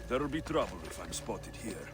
There'll be trouble if I'm spotted here.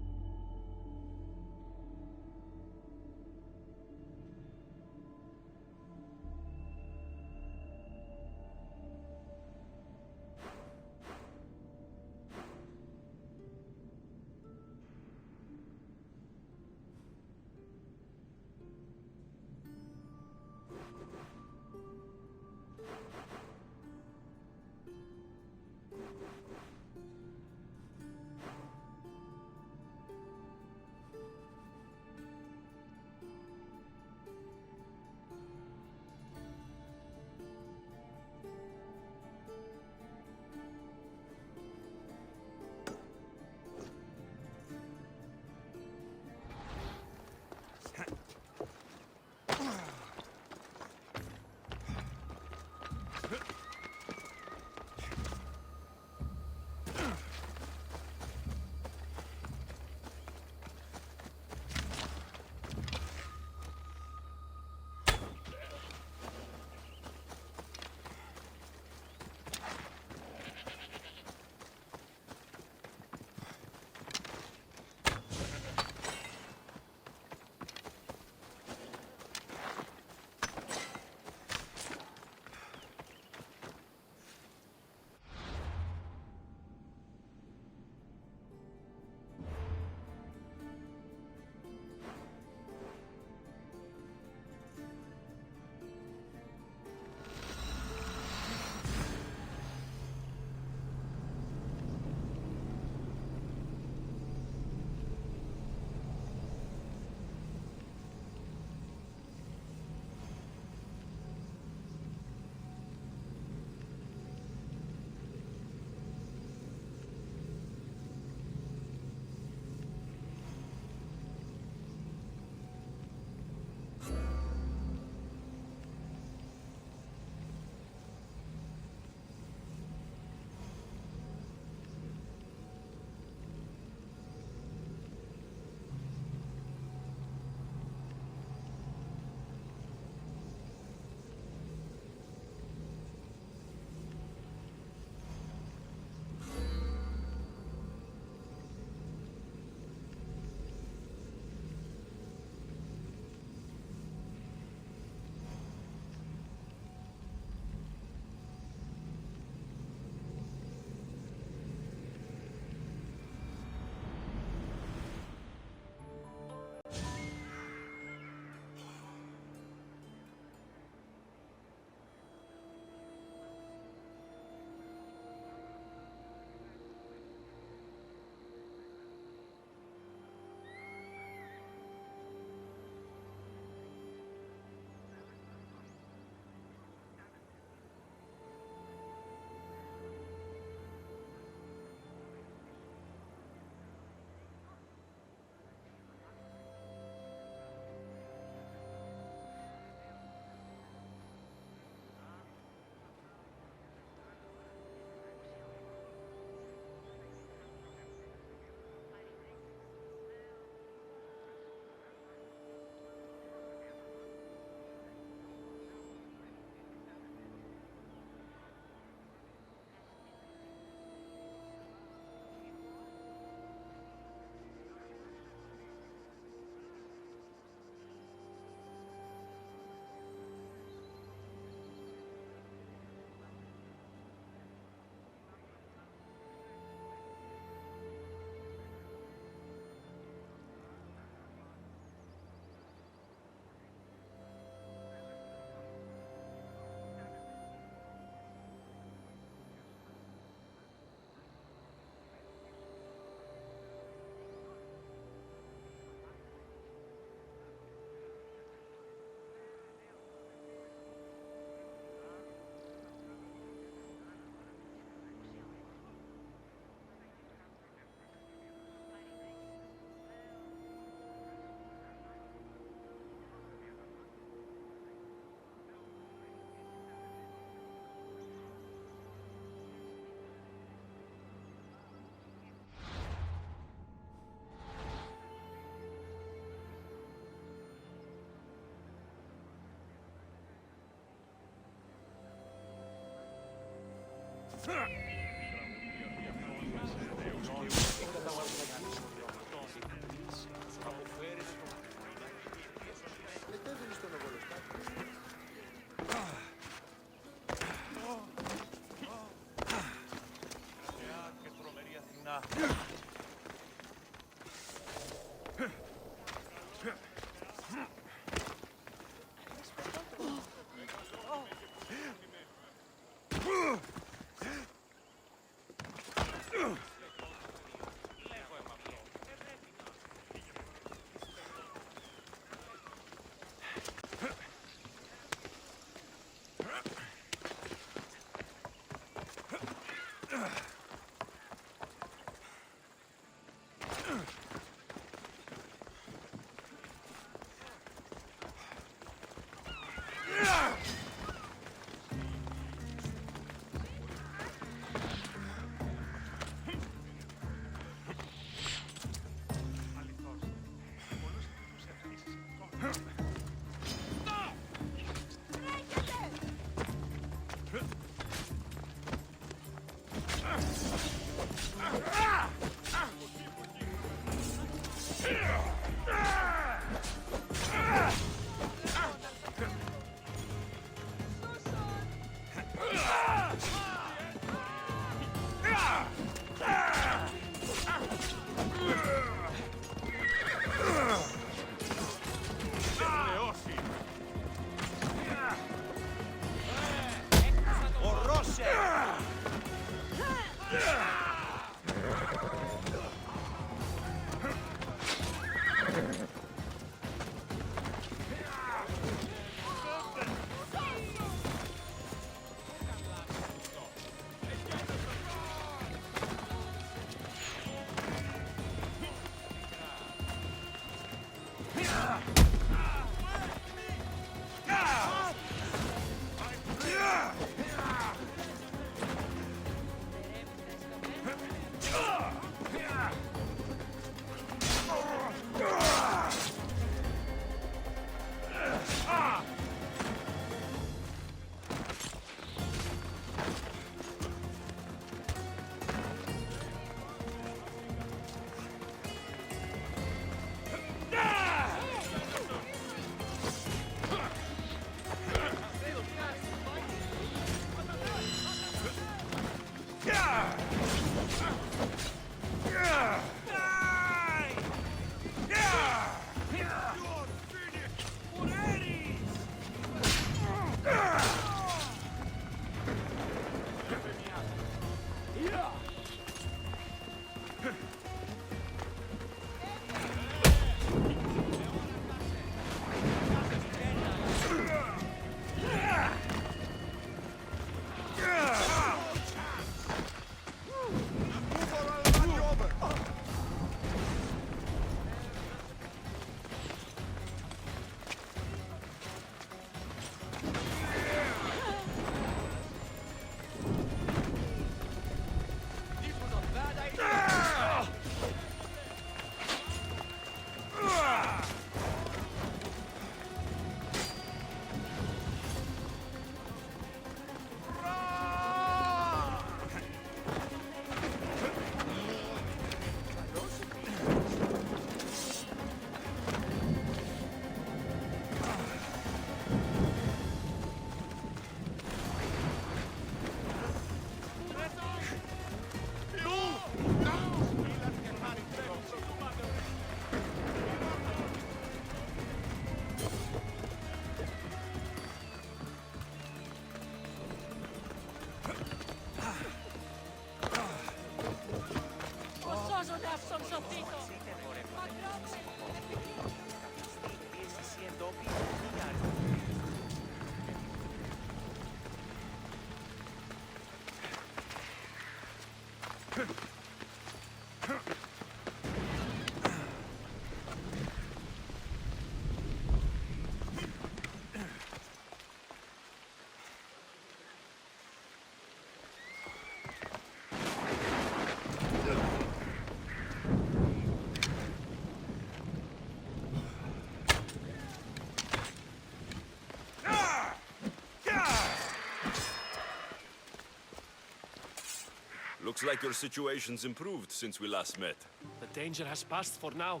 Looks like your situation's improved since we last met. The danger has passed for now.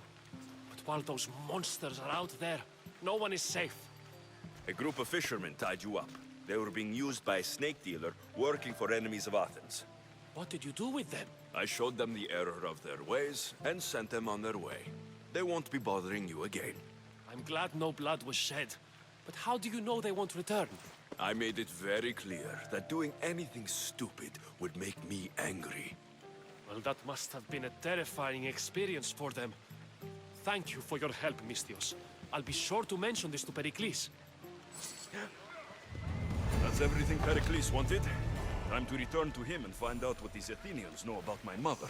But while those monsters are out there, no one is safe. A group of fishermen tied you up. They were being used by a snake dealer working for enemies of Athens. What did you do with them? I showed them the error of their ways and sent them on their way. They won't be bothering you again. I'm glad no blood was shed. But how do you know they won't return? I made it very clear that doing anything stupid would make me angry. Well, that must have been a terrifying experience for them. Thank you for your help, Mystios. I'll be sure to mention this to Pericles. That's everything Pericles wanted. Time to return to him and find out what these Athenians know about my mother.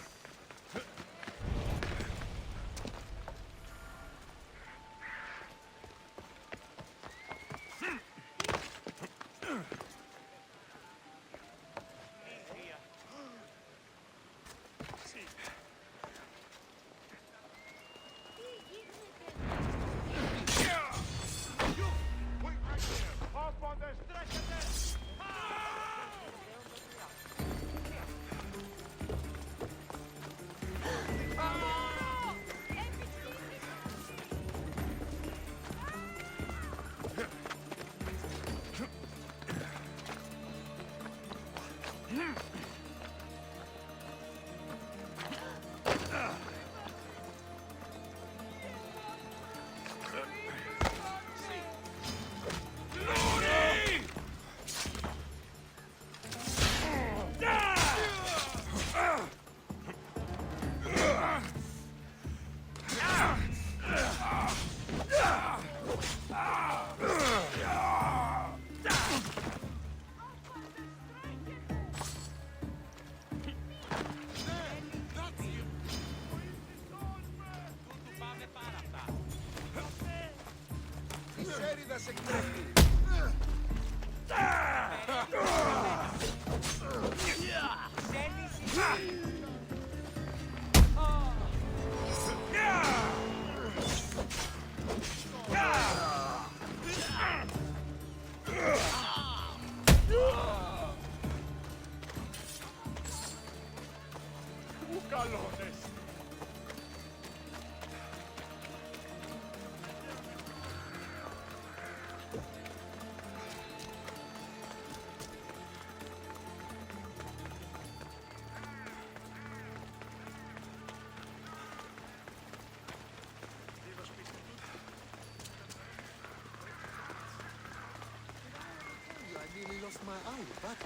My eye, but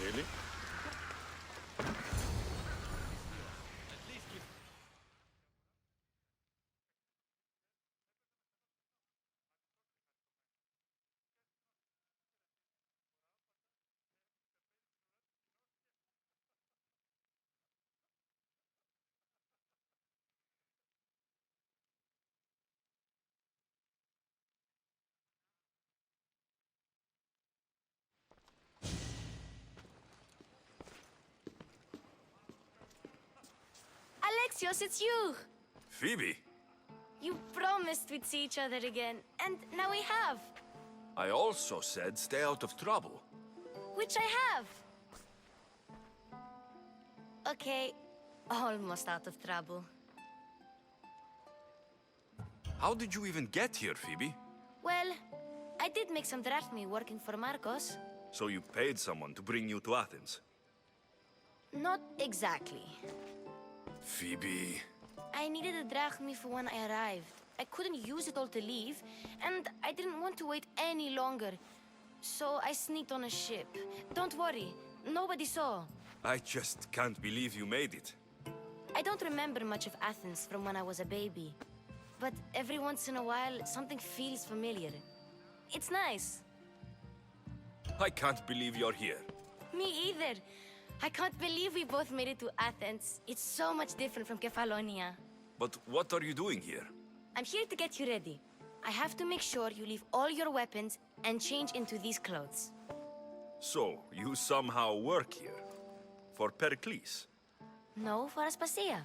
Really? Alexios, it's you! Phoebe? You promised we'd see each other again, and now we have. I also said stay out of trouble. Which I have. Okay, almost out of trouble. How did you even get here, Phoebe? Well, I did make some drachmae working for Marcos. So you paid someone to bring you to Athens? Not exactly. Phoebe... I needed a drachmae for when I arrived. I couldn't use it all to leave, and I didn't want to wait any longer. So I sneaked on a ship. Don't worry, nobody saw. I just can't believe you made it. I don't remember much of Athens from when I was a baby. But every once in a while, something feels familiar. It's nice. I can't believe you're here. Me either. I can't believe we both made it to Athens. It's so much different from Kefalonia. But what are you doing here? I'm here to get you ready. I have to make sure you leave all your weapons and change into these clothes. So, you somehow work here? For Pericles? No, for Aspasia.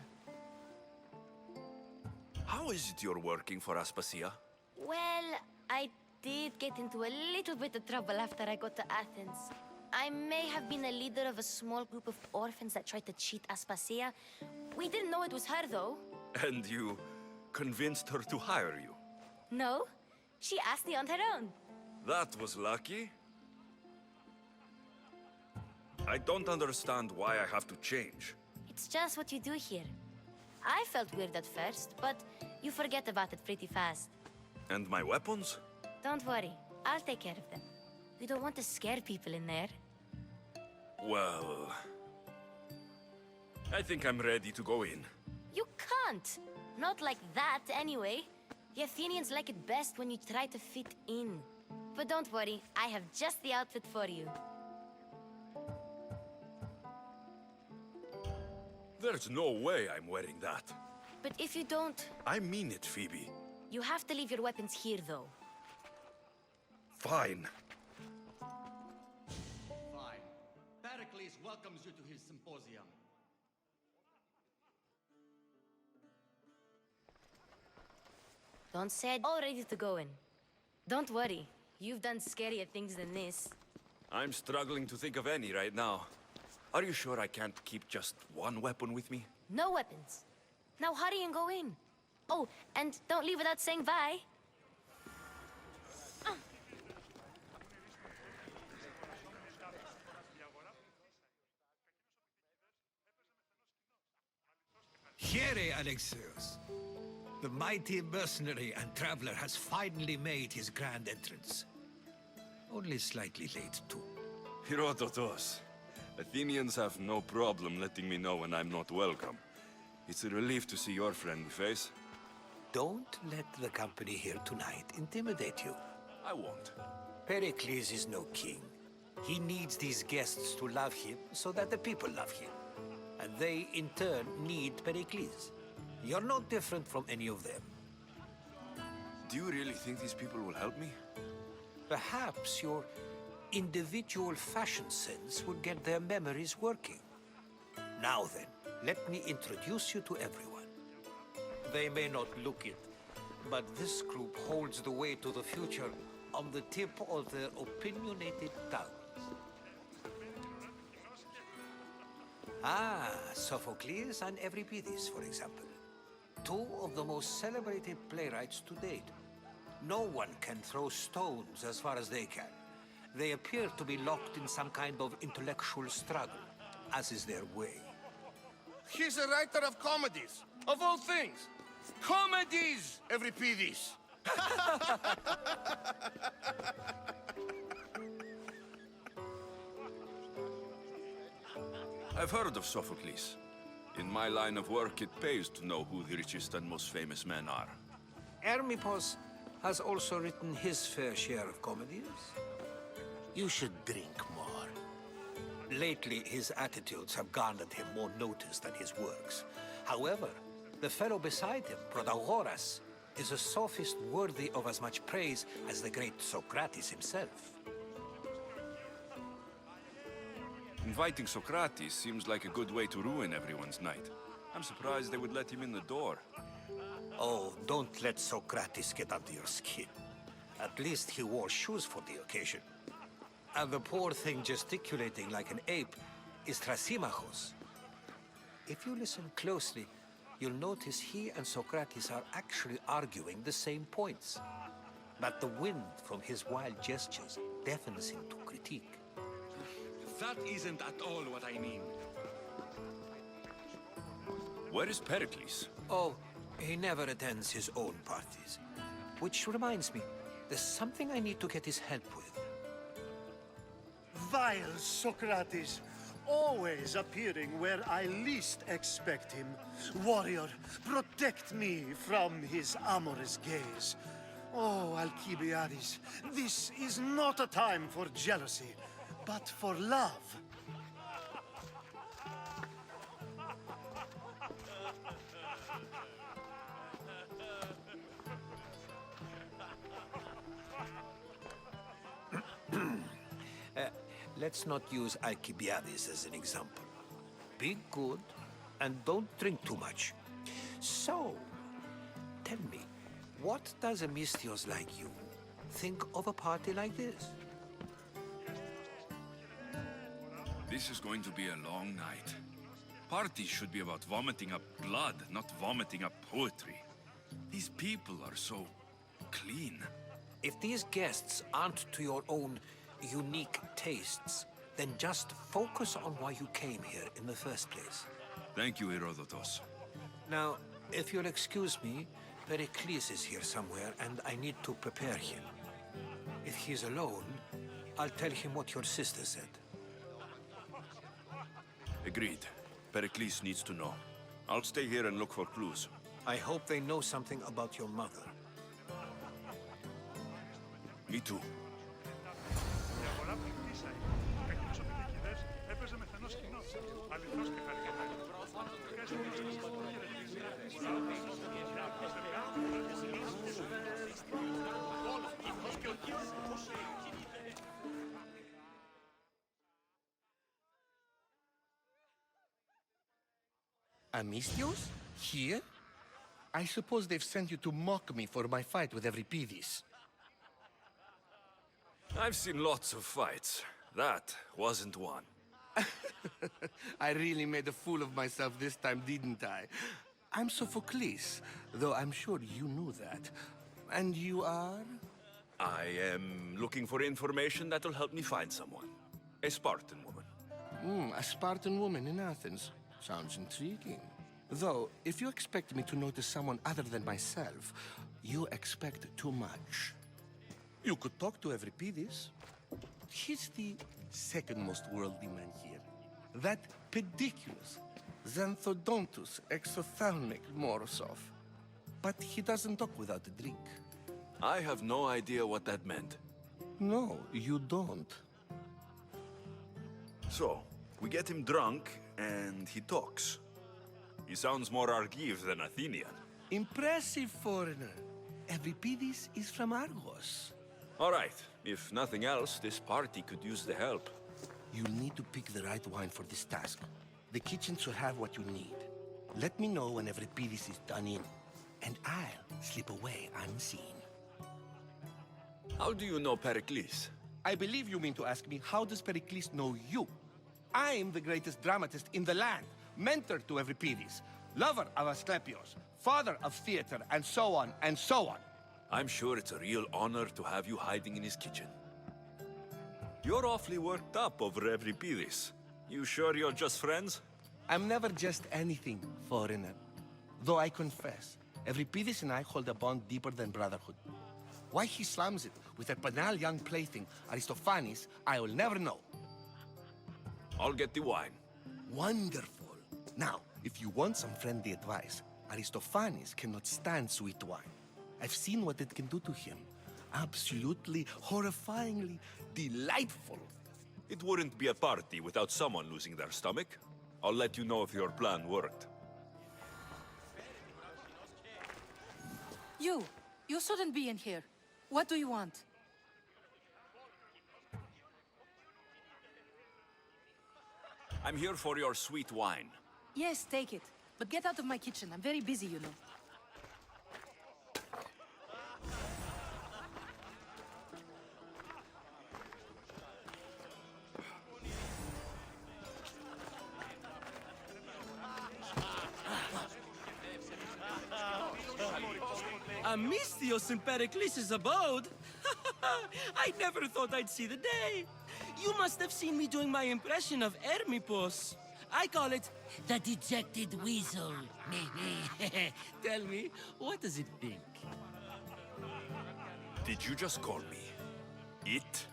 How is it you're working for Aspasia? Well, I did get into a little bit of trouble after I got to Athens. I may have been a leader of a small group of orphans that tried to cheat Aspasia. We didn't know it was her, though. And you convinced her to hire you? No, she asked me on her own. That was lucky. I don't understand why I have to change. It's just what you do here. I felt weird at first, but you forget about it pretty fast. And my weapons? Don't worry, I'll take care of them. You don't want to scare people in there. Well... I think I'm ready to go in. You can't! Not like that, anyway. The Athenians like it best when you try to fit in. But don't worry, I have just the outfit for you. There's no way I'm wearing that. But if you don't, I mean it, Phoebe. you have to leave your weapons here, though. Fine. Fine. Pericles welcomes you to his symposium. Don't say all ready to go in. Don't worry, you've done scarier things than this. I'm struggling to think of any right now. Are you sure I can't keep just one weapon with me? No weapons. Now hurry and go in. Oh, and don't leave without saying bye. Here, Alexios. The mighty mercenary and traveler has finally made his grand entrance. Only slightly late, too. Herodotus. Athenians have no problem letting me know when I'm not welcome. It's a relief to see your friendly face. Don't let the company here tonight intimidate you. I won't. Pericles is no king. He needs these guests to love him so that the people love him. And they, in turn, need Pericles. You're no different from any of them. Do you really think these people will help me? Perhaps your individual fashion sense would get their memories working. Now then, let me introduce you to everyone. They may not look it, but this group holds the way to the future on the tip of their opinionated tongues. Ah, Sophocles and Euripides, for example. Two of the most celebrated playwrights to date. No one can throw stones as far as they can. They appear to be locked in some kind of intellectual struggle, as is their way. He's a writer of comedies, of all things. Comedies, Euripides. I've heard of Sophocles. In my line of work, it pays to know who the richest and most famous men are. Hermippos has also written his fair share of comedies. You should drink more. Lately, his attitudes have garnered him more notice than his works. However, the fellow beside him, Protagoras, is a sophist worthy of as much praise as the great Socrates himself. Inviting Socrates seems like a good way to ruin everyone's night. I'm surprised they would let him in the door. Oh, don't let Socrates get under your skin. At least he wore shoes for the occasion. And the poor thing gesticulating like an ape is Thrasymachos. If you listen closely, you'll notice he and Socrates are actually arguing the same points. But the wind from his wild gestures deafens him to critique. That isn't at all what I mean. Where is Pericles? Oh, he never attends his own parties. Which reminds me, there's something I need to get his help with. Vile Socrates, always appearing where I least expect him. Warrior, protect me from his amorous gaze. Oh, Alcibiades, this is not a time for jealousy, but for love. Let's not use Alcibiades as an example. Be good, and don't drink too much. So, tell me, what does a Misthios like you think of a party like this? This is going to be a long night. Parties should be about vomiting up blood, not vomiting up poetry. These people are so clean. If these guests aren't to your own unique tastes, then just focus on why you came here in the first place. Thank you, Herodotus. Now, if you'll excuse me, Pericles is here somewhere, and I need to prepare him. If he's alone, I'll tell him what your sister said. Agreed. Pericles needs to know. I'll stay here and look for clues. I hope they know something about your mother. Me too. Amistios? Here? I suppose they've sent you to mock me for my fight with Euripides. I've seen lots of fights. That wasn't one. I really made a fool of myself this time, didn't I? I'm Sophocles, though I'm sure you knew that. And you are? I am looking for information that'll help me find someone. A Spartan woman. A Spartan woman in Athens. Sounds intriguing. Though, if you expect me to notice someone other than myself, you expect too much. You could talk to Euripides. He's the second most worldly man here. That pediculous, Xanthodontus exophthalmic Morosov. But he doesn't talk without a drink. I have no idea what that meant. No, you don't. So, we get him drunk, and he talks. He sounds more Argive than Athenian. Impressive, foreigner. Euripides is from Argos. All right, if nothing else, this party could use the help. You'll need to pick the right wine for this task. The kitchen should have what you need. Let me know when Euripides is done in, and I'll slip away unseen. How do you know Pericles? I believe you mean to ask me, how does Pericles know you? I'm the greatest dramatist in the land, mentor to Euripides, lover of Asclepios, father of theater, and so on, and so on. I'm sure it's a real honor to have you hiding in his kitchen. You're awfully worked up over Euripides. You sure you're just friends? I'm never just anything, foreigner. Though I confess, Euripides and I hold a bond deeper than brotherhood. Why he slams it with a banal young plaything, Aristophanes, I will never know. I'll get the wine. Wonderful. Now, if you want some friendly advice, Aristophanes cannot stand sweet wine. I've seen what it can do to him. Absolutely, horrifyingly delightful. It wouldn't be a party without someone losing their stomach. I'll let you know if your plan worked. You shouldn't be in here. What do you want? I'm here for your sweet wine. Yes, take it. But get out of my kitchen. I'm very busy, you know. Amistios in Pericles' abode? I never thought I'd see the day. You must have seen me doing my impression of Hermippos. I call it the dejected weasel. Tell me, what does it think? Did you just call me it?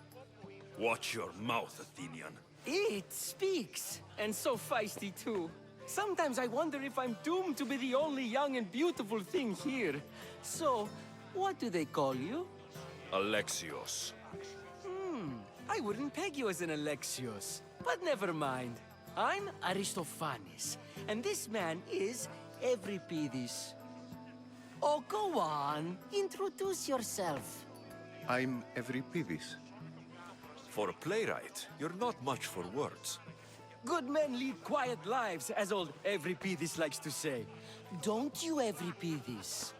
Watch your mouth, Athenian. It speaks, and so feisty too. Sometimes I wonder if I'm doomed to be the only young and beautiful thing here. So, what do they call you? Alexios. I wouldn't peg you as an Alexios, but never mind. I'm Aristophanes, and this man is Euripides. Oh, go on. Introduce yourself. I'm Euripides. For a playwright, you're not much for words. Good men lead quiet lives, as old Euripides likes to say. Don't you, Euripides?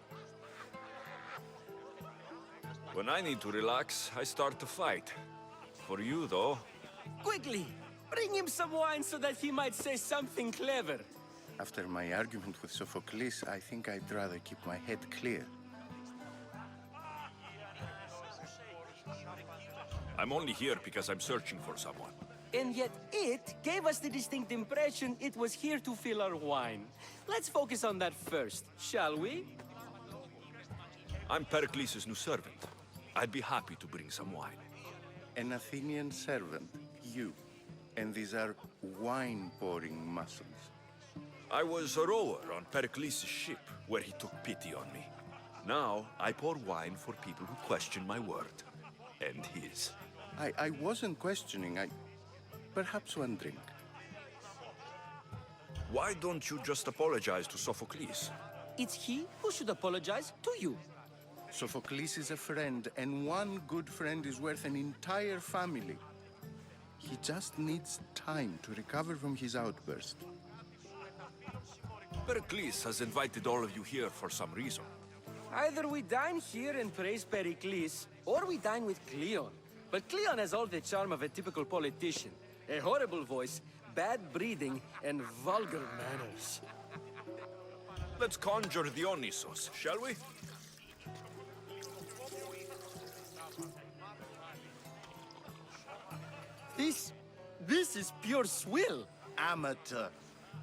When I need to relax, I start to fight. For you, though, Quickly, Bring him some wine so that he might say something clever. After my argument with Sophocles, I think I'd rather keep my head clear. I'm only here because I'm searching for someone. And yet it gave us the distinct impression it was here to fill our wine. Let's focus on that first, shall we? I'm Pericles' new servant. I'd be happy to bring some wine. An Athenian servant, you. And these are wine-pouring muscles. I was a rower on Pericles' ship, where he took pity on me. Now, I pour wine for people who question my word. And his. I wasn't questioning, Perhaps one drink. Why don't you just apologize to Sophocles? It's he who should apologize to you. Sophocles is a friend, and one good friend is worth an entire family. He just needs time to recover from his outburst. Pericles has invited all of you here for some reason. Either we dine here and praise Pericles, or we dine with Cleon. But Cleon has all the charm of a typical politician. A horrible voice, bad breeding, and vulgar manners. Let's conjure Dionysos, shall we? This is pure swill. Amateur.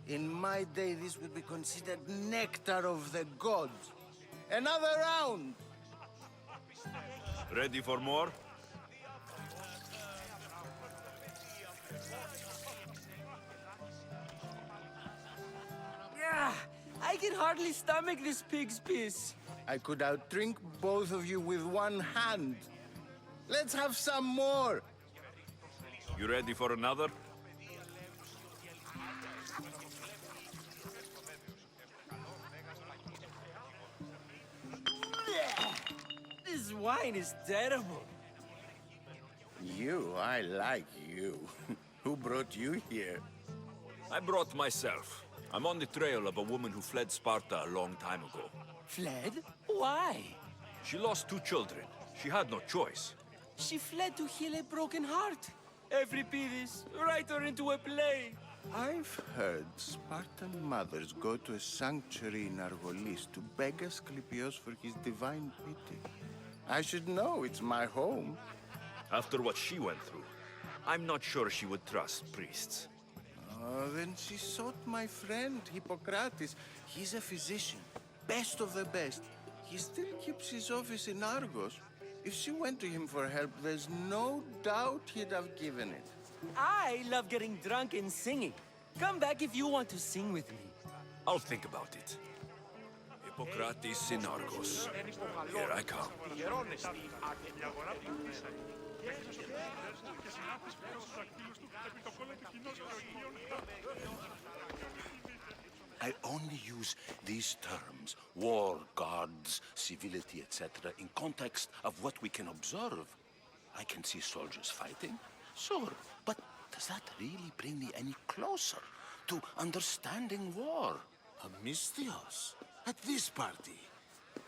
In my day, this would be considered nectar of the gods. Another round! Ready for more? I can hardly stomach this pig's piss. I could outdrink both of you with one hand. Let's have some more! You ready for another? This wine is terrible. I like you. Who brought you here? I brought myself. I'm on the trail of a woman who fled Sparta a long time ago. Fled? Why? She lost 2 children. She had no choice. She fled to heal a broken heart. Euripides, write her into a play. I've heard Spartan mothers go to a sanctuary in Argolis to beg Asclepios for his divine pity. I should know, it's my home. After what she went through, I'm not sure she would trust priests. Then she sought my friend, Hippocrates. He's a physician, best of the best. He still keeps his office in Argos. If she went to him for help, there's no doubt he'd have given it. I love getting drunk and singing. Come back if you want to sing with me. I'll think about it. Hippocrates in Argos. Here I come. I only use these terms, war, gods, civility, etc., in context of what we can observe. I can see soldiers fighting, sure, but does that really bring me any closer to understanding war? Misthios? At this party?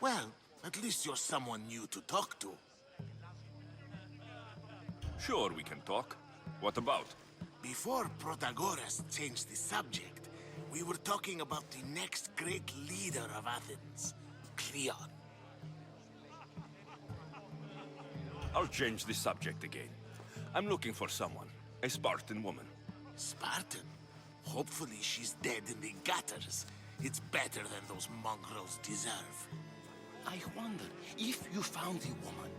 Well, at least you're someone new to talk to. Sure, we can talk. What about? Before Protagoras changed the subject, we were talking about the next great leader of Athens, Cleon. I'll change the subject again. I'm looking for someone. A Spartan woman. Spartan? Hopefully she's dead in the gutters. It's better than those mongrels deserve. I wonder if you found the woman,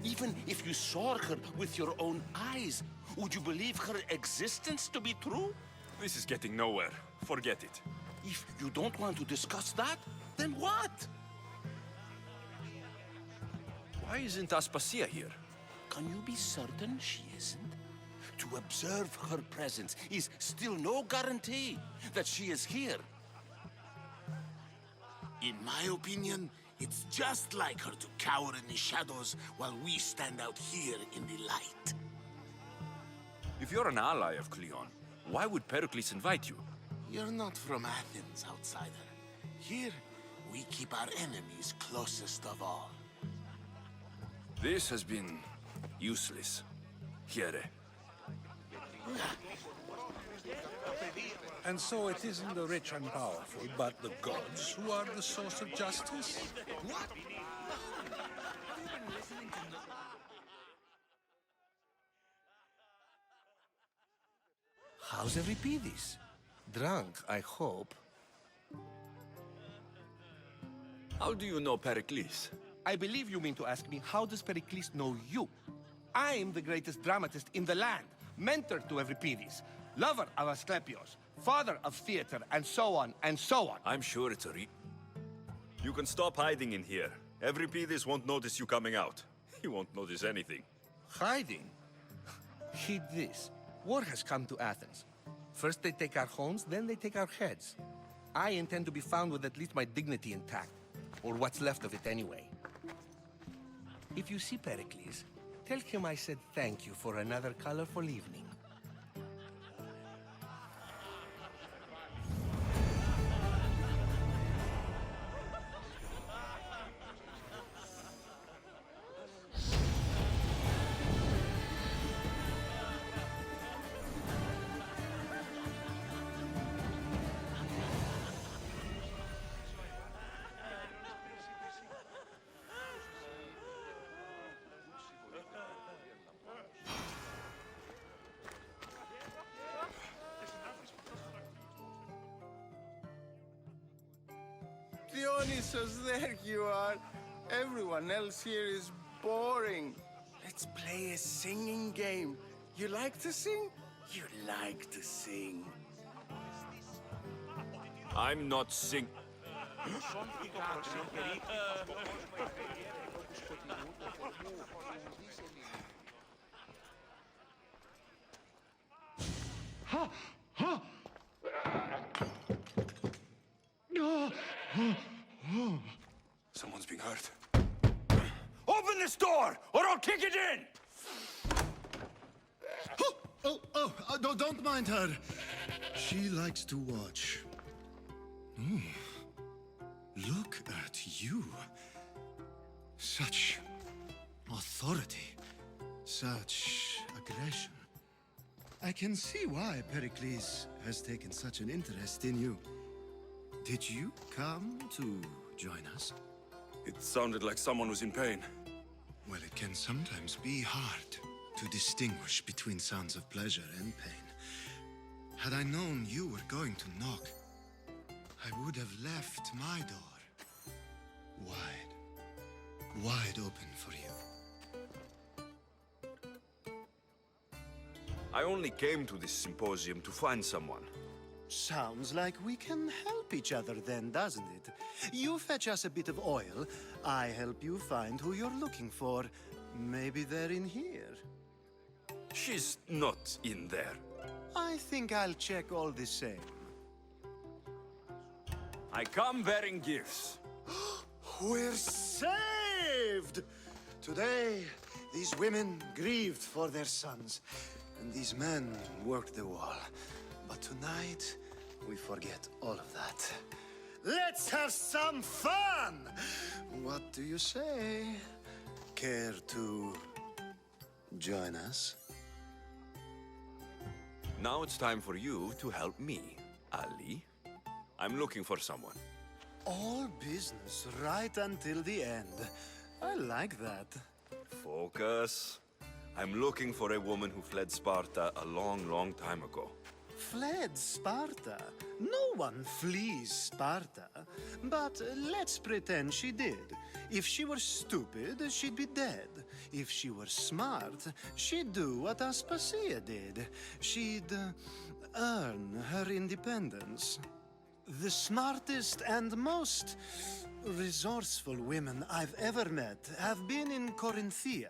even if you saw her with your own eyes, would you believe her existence to be true? This is getting nowhere. Forget it. If you don't want to discuss that, then what? Why isn't Aspasia here? Can you be certain she isn't? To observe her presence is still no guarantee that she is here. In my opinion, it's just like her to cower in the shadows while we stand out here in the light. If you're an ally of Cleon, why would Pericles invite you? You're not from Athens, outsider. Here, we keep our enemies closest of all. This has been useless. Here. And so it isn't the rich and powerful, but the gods who are the source of justice? What? How's Euripides? Drunk, I hope. How do you know Pericles? I believe you mean to ask me, how does Pericles know you? I'm the greatest dramatist in the land, mentor to Euripides, lover of Asclepios, father of theater, and so on, and so on. I'm sure it's a You can stop hiding in here. Euripides won't notice you coming out. He won't notice anything. Hiding? Heed this. War has come to Athens. First they take our homes, then they take our heads. I intend to be found with at least my dignity intact. Or what's left of it anyway. If you see Pericles, tell him I said thank you for another colorful evening. Dionysus, there you are. Everyone else here is boring. Let's play a singing game. You like to sing? You like to sing. I'm not sing... Someone's being hurt. Open this door, or I'll kick it in! Don't mind her. She likes to watch. Look at you. Such authority. Such aggression. I can see why Pericles has taken such an interest in you. Did you come to join us? It sounded like someone was in pain. Well, it can sometimes be hard to distinguish between sounds of pleasure and pain. Had I known you were going to knock, I would have left my door wide open for you. I only came to this symposium to find someone. Sounds like we can help each other then, doesn't it? You fetch us a bit of oil, I help you find who you're looking for. Maybe they're in here. She's not in there. I think I'll check all the same. I come bearing gifts. We're saved! Today, these women grieved for their sons, and these men worked the wall. But tonight, we forget all of that. Let's have some fun! What do you say? Care to join us? Now it's time for you to help me, Ali. I'm looking for someone. All business right until the end. I like that. Focus. I'm looking for a woman who fled Sparta a long, long time ago. Fled Sparta? No one flees Sparta. But let's pretend she did. If she were stupid, she'd be dead. If she were smart, she'd do what Aspasia did. She'd earn her independence. The smartest and most resourceful women I've ever met have been in Corinthia.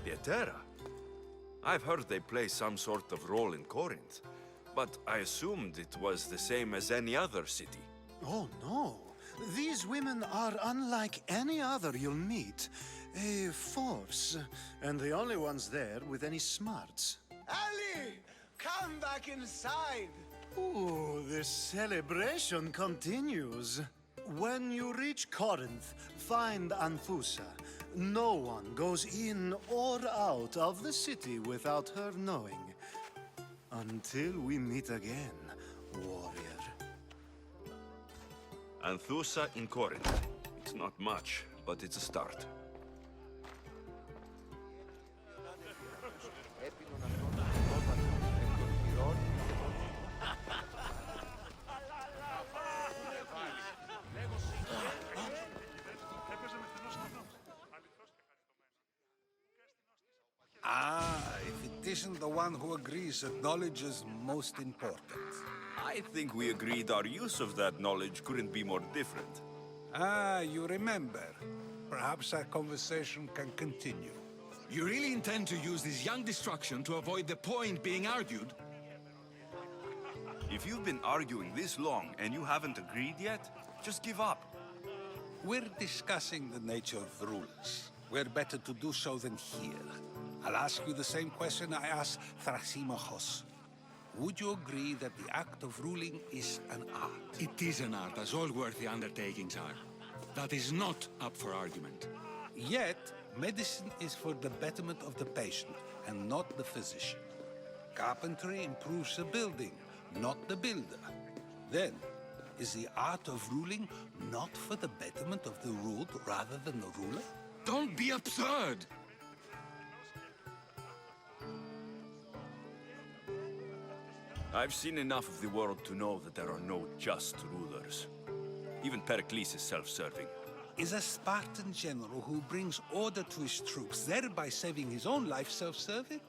Pietera? I've heard they play some sort of role in Corinth, but I assumed it was the same as any other city. Oh, no. These women are unlike any other you'll meet. A force, and the only ones there with any smarts. Ali! Come back inside! Ooh, the celebration continues. When you reach Corinth, find Anthusa. No one goes in or out of the city without her knowing. Until we meet again, warrior. Anthusa in Corinth. It's not much, but it's a start. Ah, if it isn't the one who agrees that knowledge is most important. I think we agreed our use of that knowledge couldn't be more different. Ah, you remember. Perhaps our conversation can continue. You really intend to use this young destruction to avoid the point being argued? If you've been arguing this long and you haven't agreed yet, just give up. We're discussing the nature of rules. We're better to do so than here. I'll ask you the same question I asked Thrasymachos. Would you agree that the act of ruling is an art? It is an art, as all worthy undertakings are. That is not up for argument. Yet, medicine is for the betterment of the patient, and not the physician. Carpentry improves the building, not the builder. Then, is the art of ruling not for the betterment of the ruled rather than the ruler? Don't be absurd! I've seen enough of the world to know that there are no just rulers. Even Pericles is self-serving. Is a Spartan general who brings order to his troops, thereby saving his own life, self-serving?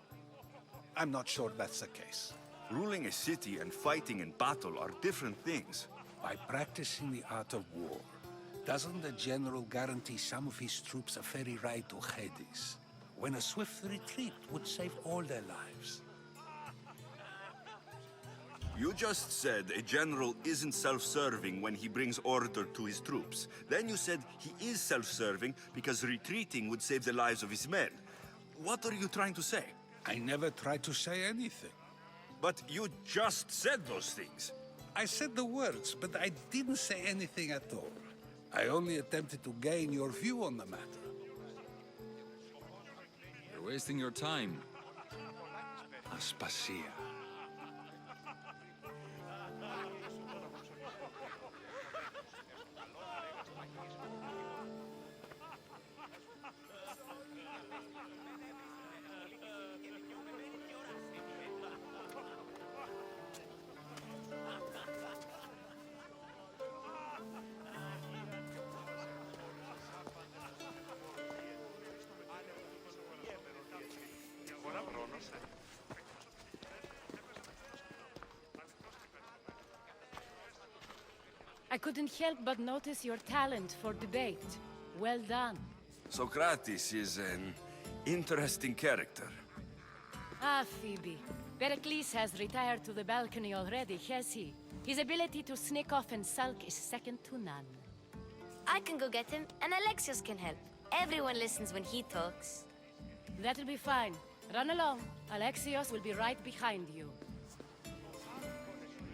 I'm not sure that's the case. Ruling a city and fighting in battle are different things. By practicing the art of war, doesn't the general guarantee some of his troops a ferry ride to Hades, when a swift retreat would save all their lives? You just said a general isn't self-serving when he brings order to his troops. Then you said he is self-serving because retreating would save the lives of his men. What are you trying to say? I never tried to say anything. But you just said those things. I said the words, but I didn't say anything at all. I only attempted to gain your view on the matter. You're wasting your time. Aspasia. I couldn't help but notice your talent for debate. Well done. Socrates is an interesting character. Ah, Phoebe. Pericles has retired to the balcony already, has he? His ability to sneak off and sulk is second to none. I can go get him, and Alexios can help. Everyone listens when he talks. That'll be fine. Run along. Alexios will be right behind you.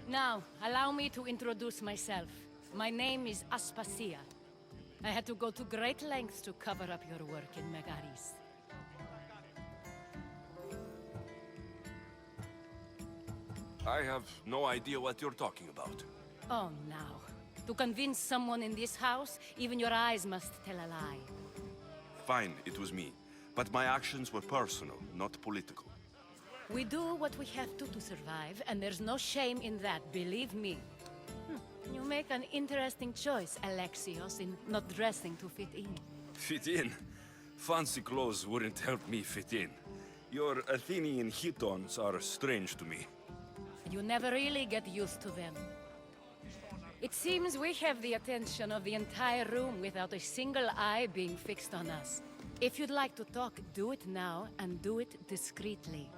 Now, allow me to introduce myself. My name is Aspasia. I had to go to great lengths to cover up your work in Megaris. I have no idea what you're talking about. Oh, now. To convince someone in this house, even your eyes must tell a lie. Fine, it was me. But my actions were personal, not political. We do what we have to survive, and there's no shame in that, believe me. You make an interesting choice, Alexios, in not dressing to fit in. Fit in? Fancy clothes wouldn't help me fit in. Your Athenian chitons are strange to me. You never really get used to them. It seems we have the attention of the entire room without a single eye being fixed on us. If you'd like to talk, do it now, and do it discreetly.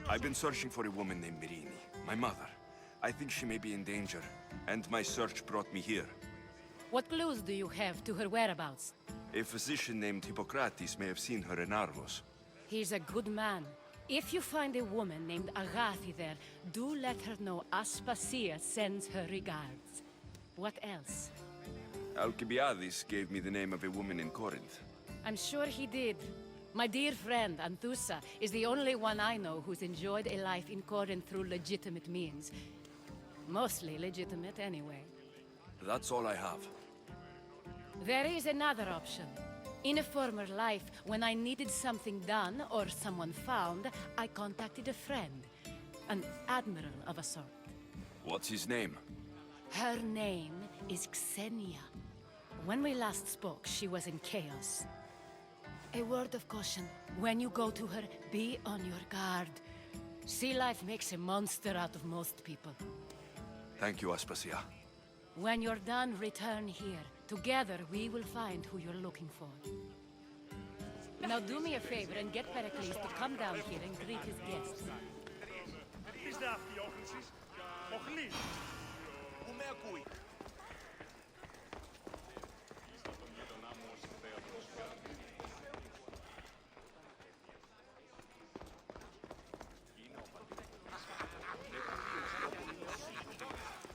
I've been searching for a woman named Myrine, my mother. I think she may be in danger, and my search brought me here. What clues do you have to her whereabouts? A physician named Hippocrates may have seen her in Argos. He's a good man. If you find a woman named Agathi there, do let her know Aspasia sends her regards. What else? Alcibiades gave me the name of a woman in Corinth. I'm sure he did. My dear friend, Anthusa, is the only one I know who's enjoyed a life in Corinth through legitimate means. Mostly legitimate, anyway. That's all I have. There is another option. In a former life, when I needed something done or someone found, I contacted a friend. An admiral of a sort. What's his name? Her name is Xenia. When we last spoke, she was in chaos. A word of caution. When you go to her, be on your guard. Sea life makes a monster out of most people. Thank you, Aspasia. When you're done, return here. Together, we will find who you're looking for. Now do me a favor and get Pericles to come down here and greet his guests.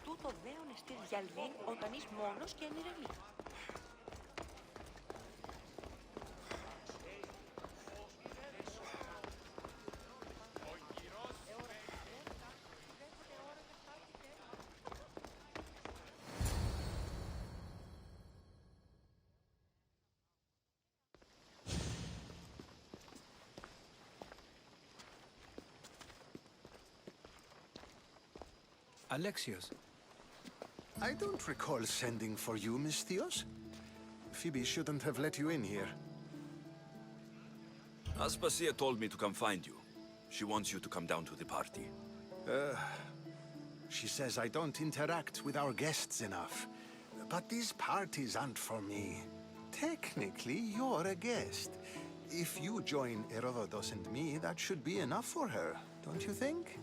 Τούτο δέον εστίν γυαλβήν όταν είσαι μόνος και ανηρεμεί. Alexios. I don't recall sending for you, Misthios. Phoebe shouldn't have let you in here. Aspasia told me to come find you. She wants you to come down to the party. She says I don't interact with our guests enough. But these parties aren't for me. Technically, you're a guest. If you join Herodotus and me, that should be enough for her, don't you think?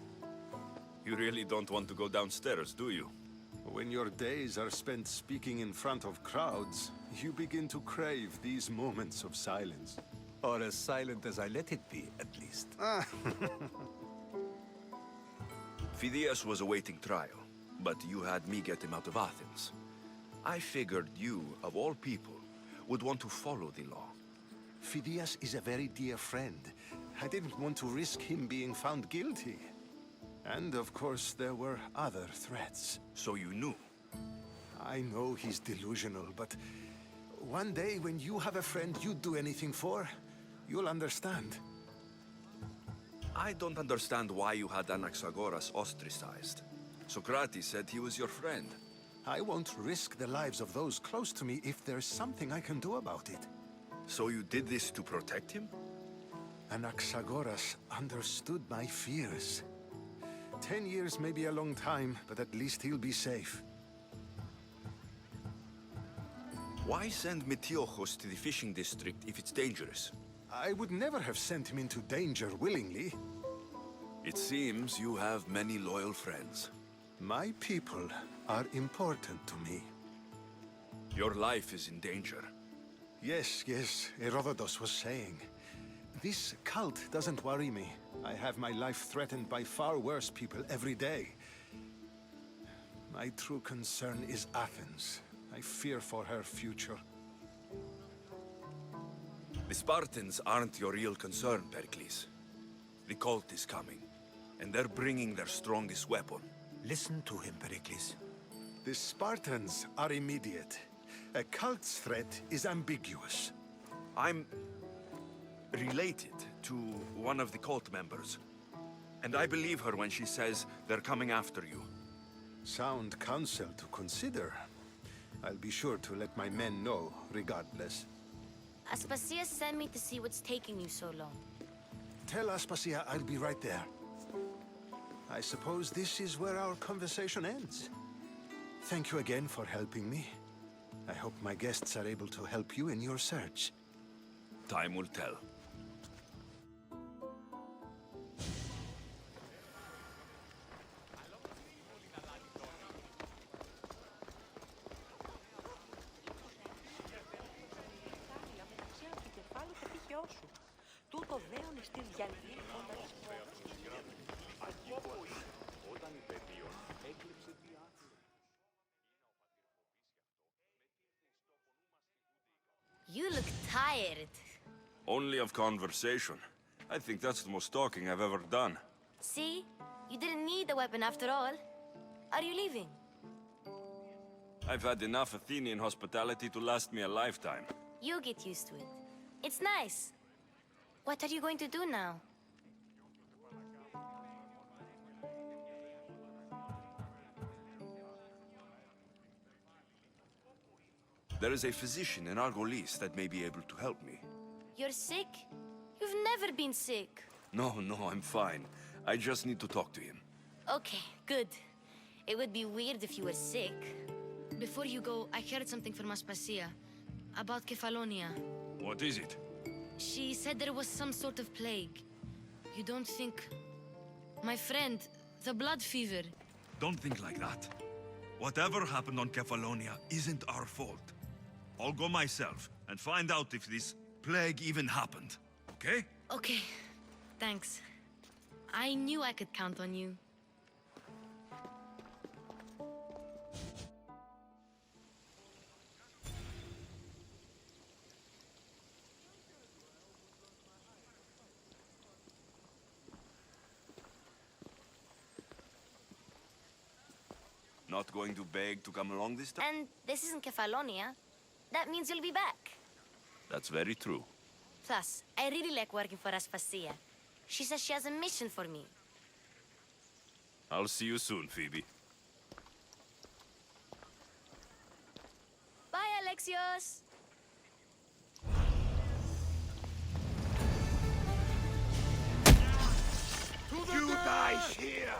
You really don't want to go downstairs, do you? When your days are spent speaking in front of crowds, you begin to crave these moments of silence. Or as silent as I let it be, at least. Phidias was awaiting trial, but you had me get him out of Athens. I figured you, of all people, would want to follow the law. Phidias is a very dear friend. I didn't want to risk him being found guilty. And of course, there were other threats. So you knew? I know he's delusional, but one day when you have a friend you'd do anything for, you'll understand. I don't understand why you had Anaxagoras ostracized. Socrates said he was your friend. I won't risk the lives of those close to me if there's something I can do about it. So you did this to protect him? Anaxagoras understood my fears. 10 years may be a long time, but at least he'll be safe. Why send Metiochos to the fishing district if it's dangerous? I would never have sent him into danger willingly. It seems you have many loyal friends. My people are important to me. Your life is in danger. Yes, Herodotus was saying. This cult doesn't worry me. I have my life threatened by far worse people every day. My true concern is Athens. I fear for her future. The Spartans aren't your real concern, Pericles. The cult is coming, and they're bringing their strongest weapon. Listen to him, Pericles. The Spartans are immediate. A cult's threat is ambiguous. I'm related to one of the cult members, and I believe her when she says they're coming after you. Sound counsel to consider. I'll be sure to let my men know, regardless. Aspasia sent me to see what's taking you so long. Tell Aspasia I'll be right there. I suppose this is where our conversation ends. Thank you again for helping me. I hope my guests are able to help you in your search. Time will tell. Τούτο δέον εστίν γυαλβήν όταν είσαι μόνος. You look tired. Only of conversation. I think that's the most talking I've ever done. See? You didn't need the weapon after all. Are you leaving? I've had enough Athenian hospitality to last me a lifetime. You get used to it. It's nice. What are you going to do now? There is a physician in Argolis that may be able to help me. You're sick? You've never been sick. No, I'm fine. I just need to talk to him. Okay, good. It would be weird if you were sick. Before you go, I heard something from Aspasia about Kefalonia. What is it? She said there was some sort of plague. You don't think... My friend, the blood fever. Don't think like that. Whatever happened on Kefalonia isn't our fault. I'll go myself and find out if this plague even happened, okay? Okay, thanks. I knew I could count on you. Not going to beg to come along this time? And this isn't Kefalonia. That means you'll be back. That's very true. Plus, I really like working for Aspasia. She says she has a mission for me. I'll see you soon, Phoebe. Bye, Alexios! You die here!